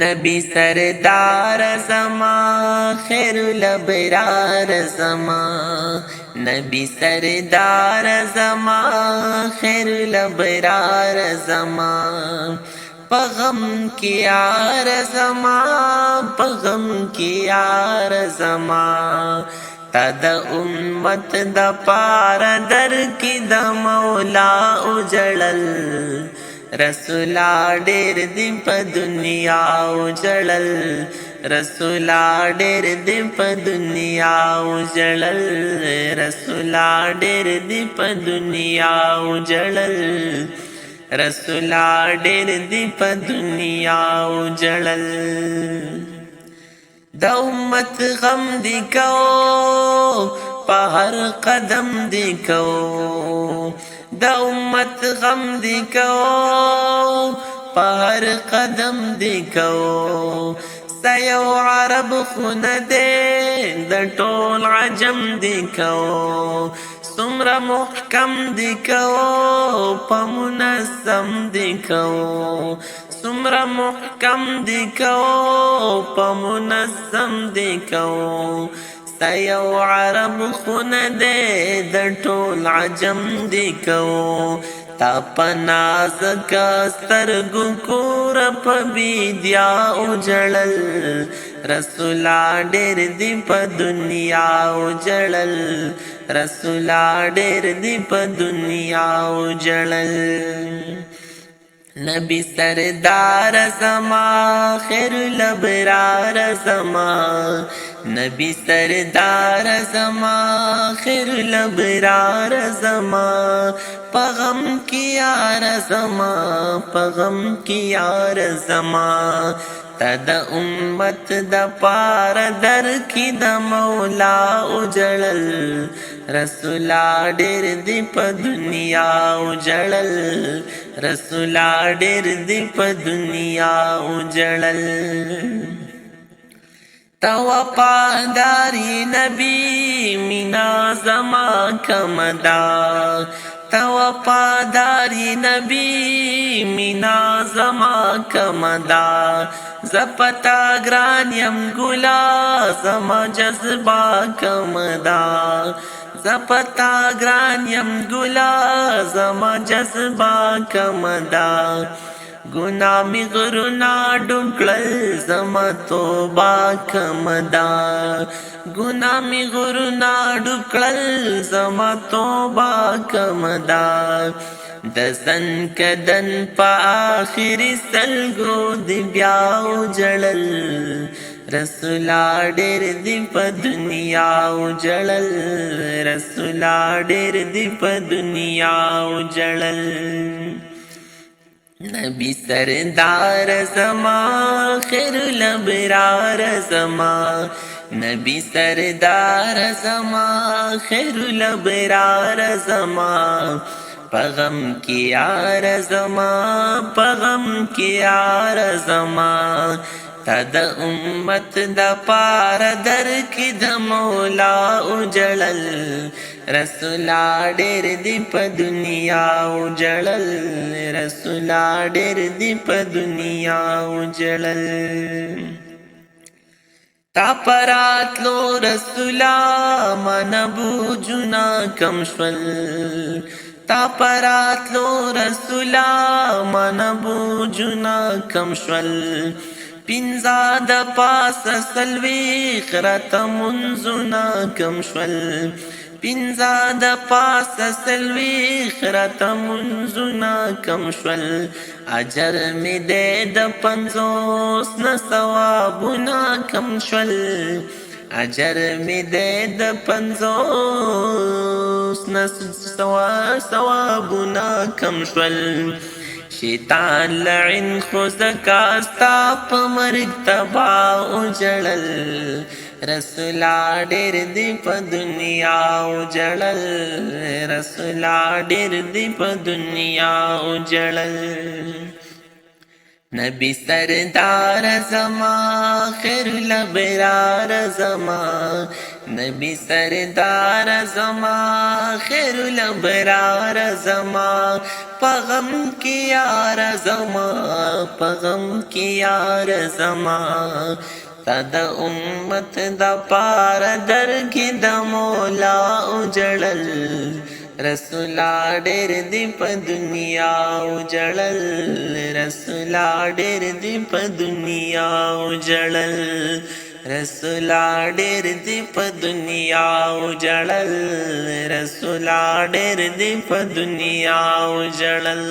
نبی سردار زما خیر الابرار زما نبی سردار زما خیر الابرار زما پغم کی یار زما پغم کی یار زما تا د امت د پار در کی د مولا اجړل رسولا ډېر دی په دنیا اجړل رسولا ډېر دی په دنیا اجړل رسولا ډېر دی په دنیا اجړل رسولا ډېر دی په دنیا اجړل د امت غم دی کو په هر قدم دی کو د امت غم دی کو په هر قدم دی کو سیو عرب خونه دی د ټول عجم دی کو څومره محکم دی کو په منظم دی کو څومره محکم دی کو په منظم دی کو سیو عرب خونه دی د ټول عجم دی کو تا پناز کا سترګو کور په بیدیا اجړل رسولا ډېر دی په دنیا اجړل رسولا ډېر دی په دنیا اجړل نبی سردار زما خیر الابرار زما نبی سردار زما خیر الابرار زما پغم کی یار زما پغم کی یار زما تا د امت د پار در کی د مولا اجړل رسولا ډېر دی په دنیا اجړل رسولا ډېر دی په دنیا اجړل تا وفاداری نبی مینا زما کمدا تا وفاداری نبی مینا زما کمدا زپتا گران یم ګلا زما جذبا کمدا زپتا گران یم ګلا زما جذبا کمدا گناہ می غرنا ډکړل زما توبه کمدا گناہ می غرنا ډکړل زما توبه کمدا د سن کدن په اخر سلګو دی بیا اجړل رسولا ډېر دی په دنیا اجړل رسولا ډېر دی په دنیا اجړل نبی سردار زما خیر الابرار زما نبی سردار زما خیر الابرار زما پغم کی یار زما پغم کی یار زما تا د امت د پار در کی د مولا اجړل رسولا ډېر دی په دنیا اجړل رسولا ډېر دی په دنیا اجړل تا پراتلو رسولا من بوجنا کم شول تا پراتلو رسولا من بوجنا کم شول پینځه د پاسه سلویخ راته منځونه کم شول پینځه د پاسه سلویخ راته منځونه کم شول اجر مې دی د پنځوس نه ثوابونه کم شول اجر مې دی د پنځوس نه ثوابونه کم شول شیطان لعن خو زکا ستا په مرګ تبا اجړل رسولا ډېر دی په دنیا اجړل رسولا ډېر دی په دنیا اجړل نبی سردار زما خیر الابرار زما نبی سردار زما خیر الابرار زما پغم کی یار زما پغم کی یار زما تا د امت د پار درګي د مولا اجړل رسولا ډېر دی په دنیا اجړل رسولا ډېر دی په دنیا اجړل رسولا ډېر دی په دنیا اجړل رسولا ډېر دی په دنیا اجړل